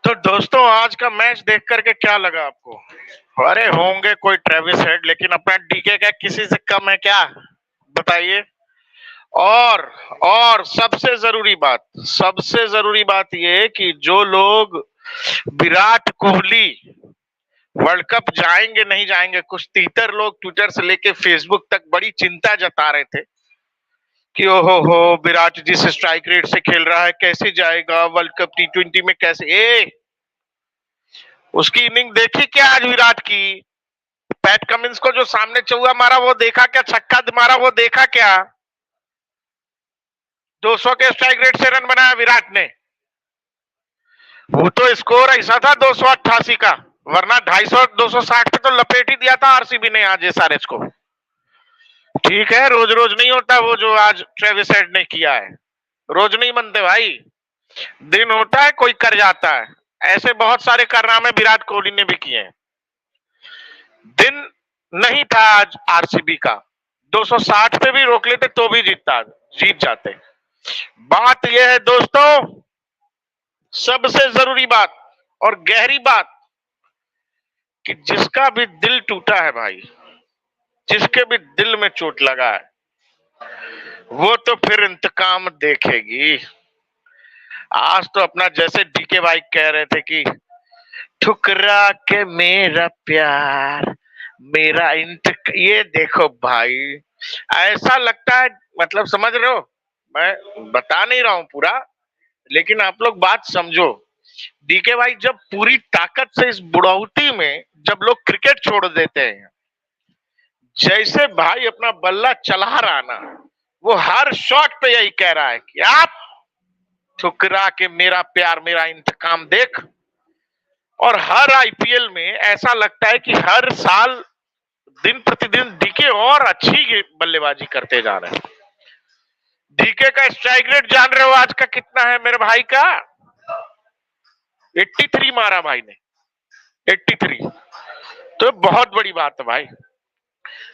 तो दोस्तों आज का मैच देख करके क्या लगा आपको? अरे होंगे कोई ट्रेविस हेड, लेकिन अपना डीके क्या किसी से कम है क्या? बताइए। और और सबसे जरूरी बात ये है कि जो लोग विराट कोहली वर्ल्ड कप जाएंगे नहीं जाएंगे, कुछ तीतर लोग ट्विटर से लेके फेसबुक तक बड़ी चिंता जता रहे थे कि ओहो हो, विराट जिस स्ट्राइक रेट से खेल रहा है कैसे जाएगा वर्ल्ड कप T20 में, कैसे उसकी इनिंग देखी क्या आज विराट की? पैट कमिंस को जो सामने चौका मारा वो देखा क्या? छक्का मारा वो देखा क्या? 200 के स्ट्राइक रेट से रन बनाया विराट ने। वो तो स्कोर ऐसा था 288 का, वरना 250 260 पे तो लपेट ही दिया था आरसीबी ने आज एसआरएच को। ठीक है, रोज रोज नहीं होता वो जो आज ट्रेविस हेड ने किया है, रोज नहीं बनते भाई। दिन होता है कोई कर जाता है, ऐसे बहुत सारे कारनामे विराट कोहली ने भी किए हैं। दिन नहीं था आज आरसीबी का, 260 पे भी रोक लेते तो भी जीत जाते। बात यह है दोस्तों, सबसे जरूरी बात और गहरी बात, कि जिसका भी दिल टूटा है भाई, जिसके भी दिल में चोट लगा है, वो तो फिर इंतकाम देखेगी। आज तो अपना जैसे डीके भाई कह रहे थे कि ठुकरा के मेरा प्यार मेरा ये देखो भाई, ऐसा लगता है, मतलब समझ रहे हो, मैं बता नहीं रहा हूं पूरा, लेकिन आप लोग बात समझो। डीके भाई जब पूरी ताकत से इस बुढ़ौती में जब लोग क्रिकेट छोड़ देते हैं, जैसे भाई अपना बल्ला चला रहा ना, वो हर शॉट पे यही कह रहा है कि आप ठुकरा के मेरा प्यार मेरा इंतकाम देख। और हर आईपीएल में ऐसा लगता है कि हर साल दिन प्रतिदिन डीके और अच्छी बल्लेबाजी करते जा रहे हैं। डीके का स्ट्राइक रेट जान रहे हो आज का कितना है मेरे भाई का? 83 मारा भाई ने, 83। तो बहुत बड़ी बात है भाई,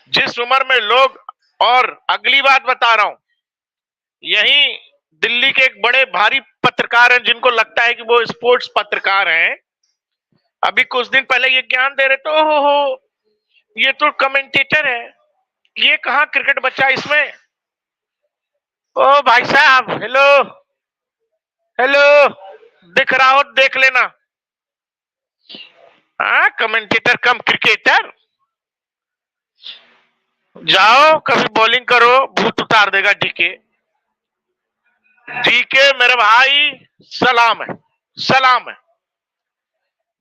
जिस उम्र में लोग। और अगली बात बता रहा हूं, यही दिल्ली के एक बड़े भारी पत्रकार हैं जिनको लगता है कि वो स्पोर्ट्स पत्रकार हैं, अभी कुछ दिन पहले ये ज्ञान दे रहे तो हो ये तो कमेंटेटर है, ये कहां क्रिकेट बच्चा इसमें। ओ भाई साहब, हेलो हेलो, दिख रहा हो देख लेना। हाँ, कमेंटेटर कम क्रिकेटर। जाओ कभी बॉलिंग करो, भूत उतार देगा डीके। डीके मेरे भाई सलाम है, सलाम है।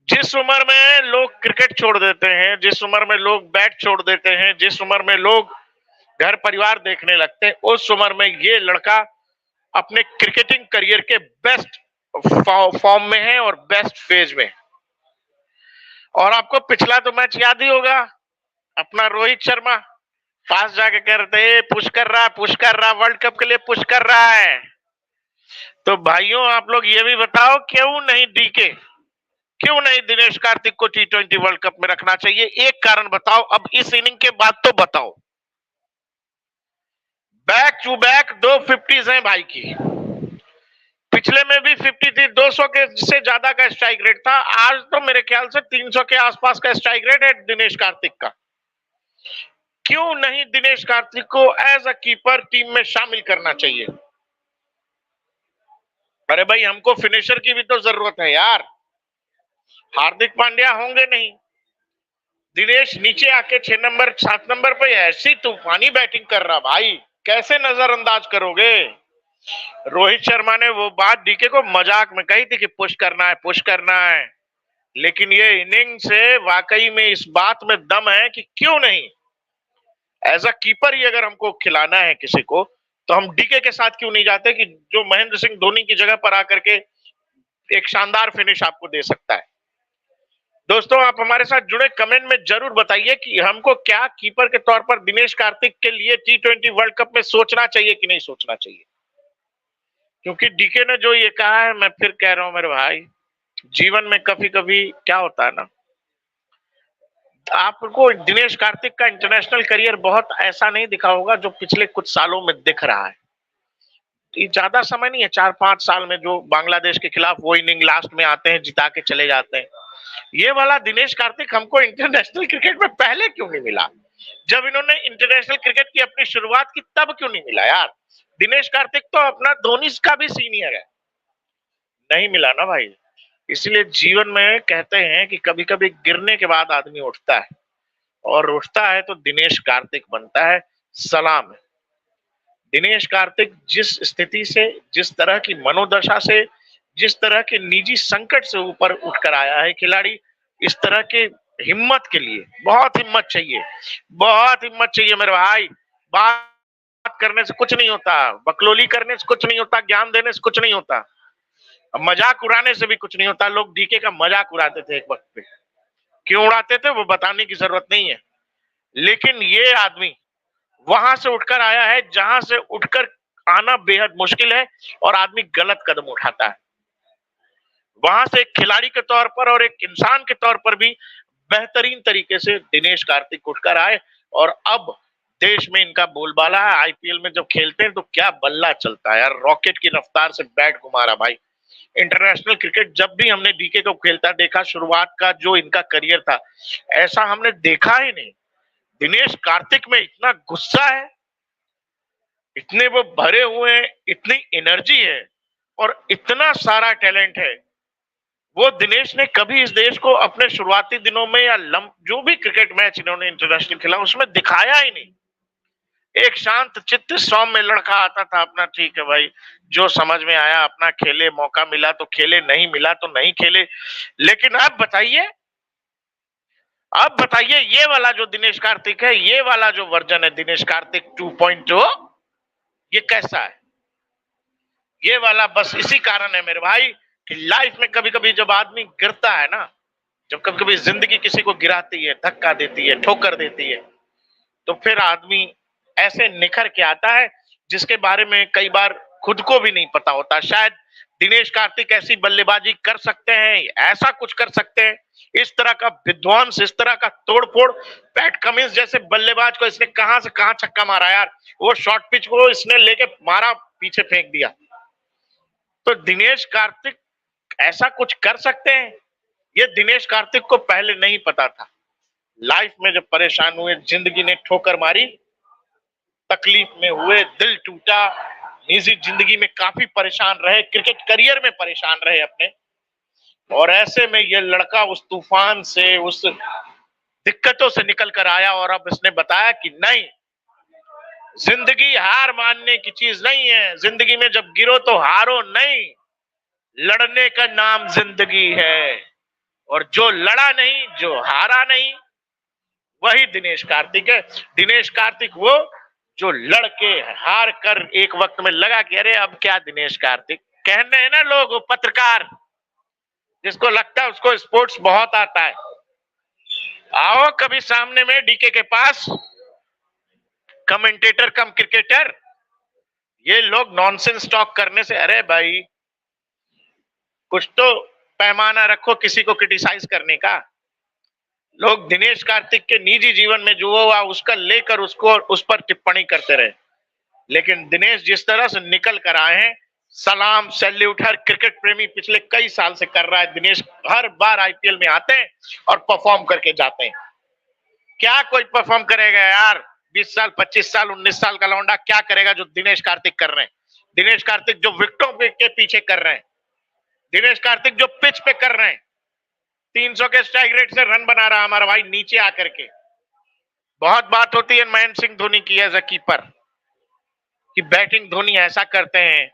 जिस उम्र में लोग क्रिकेट छोड़ देते हैं, जिस उम्र में लोग बैट छोड़ देते हैं, जिस उम्र में लोग घर परिवार देखने लगते हैं, उस उम्र में ये लड़का अपने क्रिकेटिंग करियर के बेस्ट फॉर्म में है और बेस्ट फेज में। और आपको पिछला तो मैच याद ही होगा, अपना रोहित शर्मा पास जाके कह रहे थे पुश कर रहा वर्ल्ड कप के लिए पुश कर रहा है। तो भाइयों आप लोग ये भी बताओ, क्यों नहीं डीके, क्यों नहीं दिनेश कार्तिक को T20 वर्ल्ड कप में रखना चाहिए? एक कारण बताओ, अब इस इनिंग के बाद तो बताओ। बैक टू बैक 250s हैं भाई की, पिछले में भी 50 थी, 200 के से ज्यादा का स्ट्राइक रेट था। आज तो मेरे ख्याल से 300 के आसपास का स्ट्राइक रेट है दिनेश कार्तिक का। क्यों नहीं दिनेश कार्तिक को एज अ कीपर टीम में शामिल करना चाहिए? अरे भाई हमको फिनिशर की भी तो जरूरत है यार, हार्दिक पांड्या होंगे नहीं, दिनेश नीचे आके 6 नंबर 7 नंबर पे ऐसी तूफानी बैटिंग कर रहा भाई, कैसे नजरअंदाज करोगे? रोहित शर्मा ने वो बात डीके को मजाक में कही थी कि पुश करना है पुश करना है, लेकिन ये इनिंग से वाकई में इस बात में दम है कि क्यों नहीं एज अ कीपर ही अगर हमको खिलाना है किसी को, तो हम डीके के साथ क्यों नहीं जाते, कि जो महेंद्र सिंह धोनी की जगह पर आकर के एक शानदार फिनिश आपको दे सकता है। दोस्तों आप हमारे साथ जुड़े, कमेंट में जरूर बताइए कि हमको क्या कीपर के तौर पर दिनेश कार्तिक के लिए T20 वर्ल्ड कप में सोचना चाहिए कि नहीं सोचना चाहिए। क्योंकि डीके ने जो ये कहा है, मैं फिर कह रहा हूं मेरे भाई, जीवन में कभी कभी क्या होता है ना, आपको दिनेश कार्तिक का इंटरनेशनल करियर बहुत ऐसा नहीं दिखा होगा जो पिछले कुछ सालों में दिख रहा है। ये ज्यादा समय नहीं है, 4-5 साल में जो बांग्लादेश के खिलाफ वो इनिंग लास्ट में आते हैं, जिता के चले जाते हैं। ये वाला दिनेश कार्तिक हमको इंटरनेशनल क्रिकेट में पहले क्यों नहीं मिला? जब इन्होंने इंटरनेशनल क्रिकेट की अपनी शुरुआत की तब क्यों नहीं मिला यार? दिनेश कार्तिक तो अपना धोनी का भी सीनियर है। नहीं मिला ना भाई। इसलिए जीवन में कहते हैं कि कभी-कभी गिरने के बाद आदमी उठता है, और उठता है तो दिनेश कार्तिक बनता है। सलाम है। दिनेश कार्तिक जिस स्थिति से, जिस तरह की मनोदशा से, जिस तरह के निजी संकट से ऊपर उठकर आया है खिलाड़ी, इस तरह के हिम्मत के लिए बहुत हिम्मत चाहिए, बहुत हिम्मत चाहिए मेरे भाई। बात करने से कुछ नहीं होता, बकलोली करने से कुछ नहीं होता, ज्ञान देने से कुछ नहीं होता, मजाक उड़ाने से भी कुछ नहीं होता। लोग डीके का मजाक उड़ाते थे एक वक्त पे, क्यों उड़ाते थे वो बताने की जरूरत नहीं है। लेकिन ये आदमी वहां से उठकर आया है जहां से उठकर आना बेहद मुश्किल है, और आदमी गलत कदम उठाता है। वहां से एक खिलाड़ी के तौर पर और एक इंसान के तौर पर भी बेहतरीन तरीके से दिनेश कार्तिक उठकर आए, और अब देश में इनका बोलबाला है। आईपीएल में जब खेलते हैं तो क्या बल्ला चलता है यार, रॉकेट की रफ्तार से बैट घुमा रहा भाई। इंटरनेशनल क्रिकेट जब भी हमने डीके को खेलता देखा, शुरुआत का जो इनका करियर था, ऐसा हमने देखा ही नहीं। दिनेश कार्तिक में इतना गुस्सा है, इतने वो भरे हुए हैं, इतनी एनर्जी है, और इतना सारा टैलेंट है। वो दिनेश ने कभी इस देश को अपने शुरुआती दिनों में या जो भी क्रिकेट मैच इन्होंने इंटरनेशनल खेला उसमें दिखाया ही नहीं। एक शांत चित्त सौम्य लड़का आता था अपना, ठीक है भाई जो समझ में आया अपना खेले, मौका मिला तो खेले, नहीं मिला तो नहीं खेले। लेकिन अब बताइए, अब बताइए ये वाला जो दिनेश कार्तिक है, ये वाला जो वर्जन है दिनेश कार्तिक 2.0, ये कैसा है? ये वाला बस इसी कारण है मेरे भाई कि लाइफ में कभी कभी जब आदमी गिरता है ना, जब कभी कभी जिंदगी किसी को गिराती है, धक्का देती है, ठोकर देती है, तो फिर आदमी ऐसे निखर के आता है जिसके बारे में कई बार खुद को भी नहीं पता होता। शायद दिनेश कार्तिक ऐसी बल्लेबाजी कर सकते हैं, ऐसा कुछ कर सकते हैं, इस तरह का विध्वंस, इस तरह का तोड़फोड़। पैट कमिंस जैसे बल्लेबाज को इसने कहां से कहां छक्का मारा यार, वो शॉर्ट पिच को इसने लेके मारा, पीछे फेंक दिया। तो दिनेश कार्तिक ऐसा कुछ कर सकते हैं, ये दिनेश कार्तिक को पहले नहीं पता था। लाइफ में जब परेशान हुए, जिंदगी ने ठोकर मारी, तकलीफ में हुए, दिल टूटा, निजी जिंदगी में काफी परेशान रहे, क्रिकेट करियर में परेशान रहे अपने, और ऐसे में ये लड़का उस तूफान से, उस दिक्कतों से निकल कर आया, और अब इसने बताया कि नहीं, जिंदगी हार मानने की चीज नहीं है। जिंदगी में जब गिरो तो हारो नहीं, लड़ने का नाम जिंदगी है, और जो लड़ा नहीं, जो हारा नहीं, वही दिनेश कार्तिक है। दिनेश कार्तिक वो जो लड़के हार कर एक वक्त में लगा कि अरे अब क्या दिनेश कार्तिक, कहने हैं ना लोग, पत्रकार जिसको लगता है उसको स्पोर्ट्स बहुत आता है, आओ कभी सामने में डीके के पास, कमेंटेटर कम क्रिकेटर। ये लोग नॉनसेंस टॉक करने से, अरे भाई कुछ तो पैमाना रखो किसी को क्रिटिसाइज करने का। लोग दिनेश कार्तिक के निजी जीवन में जो हुआ उसका लेकर उसको उस पर टिप्पणी करते रहे, लेकिन दिनेश जिस तरह से निकल कर आए हैं, सलाम, सैल्यूट। हर क्रिकेट प्रेमी पिछले कई साल से कर रहा है। दिनेश हर बार आईपीएल में आते हैं और परफॉर्म करके जाते हैं। क्या कोई परफॉर्म करेगा यार, 20 साल, 25 साल, 19 साल का लौंडा क्या करेगा जो दिनेश कार्तिक कर रहे हैं? दिनेश कार्तिक जो विकेटों के पीछे कर रहे हैं, दिनेश कार्तिक जो पिच पे कर रहे हैं, 300 के स्ट्राइक रेट से रन बना रहा हमारा भाई नीचे आकर के। बहुत बात होती है महेंद्र सिंह धोनी की एज अ कीपर कि बैटिंग धोनी ऐसा करते हैं,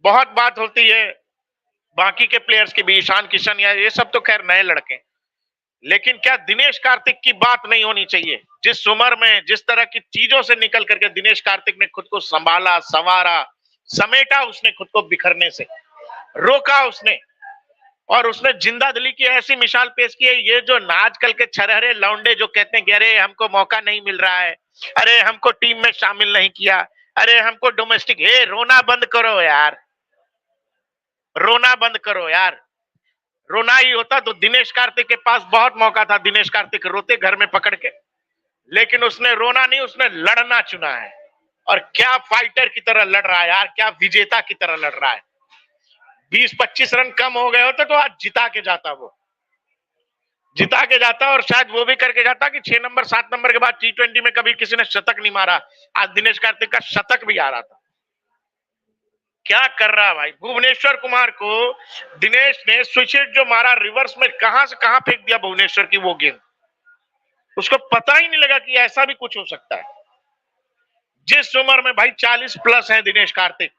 बहुत बात होती है बाकी के प्लेयर्स की भी, ईशान किशन या ये सब तो खैर नए लड़के, लेकिन क्या दिनेश कार्तिक की बात नहीं होनी चाहिए? जिस उम्र में जिस तरह की चीजों से निकल करके दिनेश कार्तिक ने खुद को संभाला, संवारा, समेटा, उसने खुद को बिखरने से रोका उसने, और उसने जिंदा दिली की ऐसी मिसाल पेश की है। ये जो आजकल के छरहरे लौंडे जो कहते हैं कि अरे हमको मौका नहीं मिल रहा है, अरे हमको टीम में शामिल नहीं किया, अरे हमको डोमेस्टिक, हे रोना बंद करो यार, रोना बंद करो यार। रोना ही होता तो दिनेश कार्तिक के पास बहुत मौका था, दिनेश कार्तिक रोते घर में पकड़ के, लेकिन उसने रोना नहीं, उसने लड़ना चुना है। और क्या फाइटर की तरह लड़ रहा है यार, क्या विजेता की तरह लड़ रहा है। 20-25 रन कम हो गए होते तो आज जिता के जाता, वो जिता के जाता, और शायद वो भी करके जाता कि 6 नंबर 7 नंबर के बाद T20 में कभी किसी ने शतक नहीं मारा। आज दिनेश कार्तिक का शतक भी आ रहा था। क्या कर रहा है भाई। भुवनेश्वर कुमार को दिनेश ने स्विच हिट जो मारा रिवर्स में, कहां से कहां फेंक दिया भुवनेश्वर की वो गेंद, उसको पता ही नहीं लगा कि ऐसा भी कुछ हो सकता है। जिस उम्र में भाई 40 प्लस है दिनेश कार्तिक,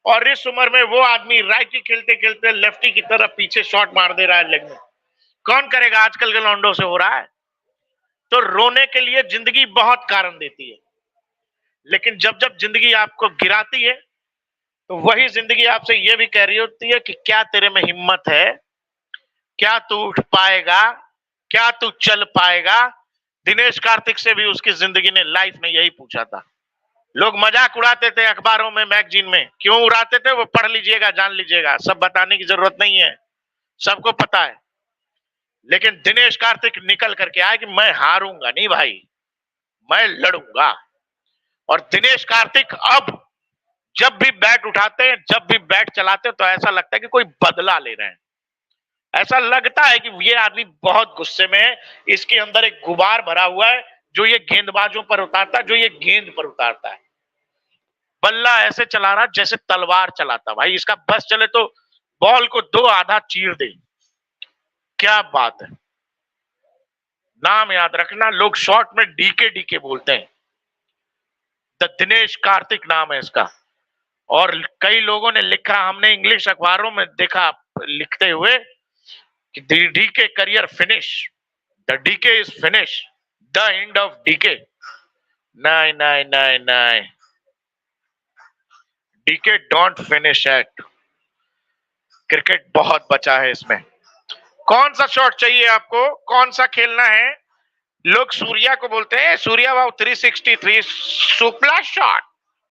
और इस उम्र में वो आदमी राइटी खेलते खेलते लेफ्टी की तरफ पीछे शॉट मार दे रहा है लेग में। कौन करेगा, आजकल के लॉन्डो से हो रहा है। तो रोने के लिए जिंदगी बहुत कारण देती है, लेकिन जब जब जिंदगी आपको गिराती है तो वही जिंदगी आपसे ये भी कह रही होती है कि क्या तेरे में हिम्मत है, क्या तू उठ पाएगा, क्या तू चल पाएगा। दिनेश कार्तिक से भी उसकी जिंदगी ने, लाइफ ने यही पूछा था। लोग मजाक उड़ाते थे अखबारों में, मैगजीन में, क्यों उड़ाते थे वो पढ़ लीजिएगा, जान लीजिएगा, सब बताने की जरूरत नहीं है, सबको पता है। लेकिन दिनेश कार्तिक निकल करके आया कि मैं हारूंगा नहीं भाई, मैं लड़ूंगा। और दिनेश कार्तिक अब जब भी बैट उठाते हैं, जब भी बैट चलाते हैं, तो ऐसा लगता है कि कोई बदला ले रहे हैं। ऐसा लगता है कि ये आदमी बहुत गुस्से में है, इसके अंदर एक गुबार भरा हुआ है जो ये गेंदबाजों पर उतारता है, जो ये गेंद पर उतारता है। बल्ला ऐसे चला रहा जैसे तलवार चलाता भाई, इसका बस चले तो बॉल को दो आधा चीर दे। क्या बात है। नाम याद रखना, लोग शॉर्ट में डीके डीके बोलते हैं, द दिनेश कार्तिक नाम है इसका। और कई लोगों ने लिखा, हमने इंग्लिश अखबारों में देखा लिखते हुए कि DK career finish, the DK is finish, the end of DK. नहीं नहीं नहीं नहीं, DK don't finish it. Cricket बहुत बचा है इसमें। कौन सा शॉट चाहिए आपको, कौन सा खेलना है। लोग सूर्या को बोलते हैं, सूर्या वाव 363 सुपला शॉट,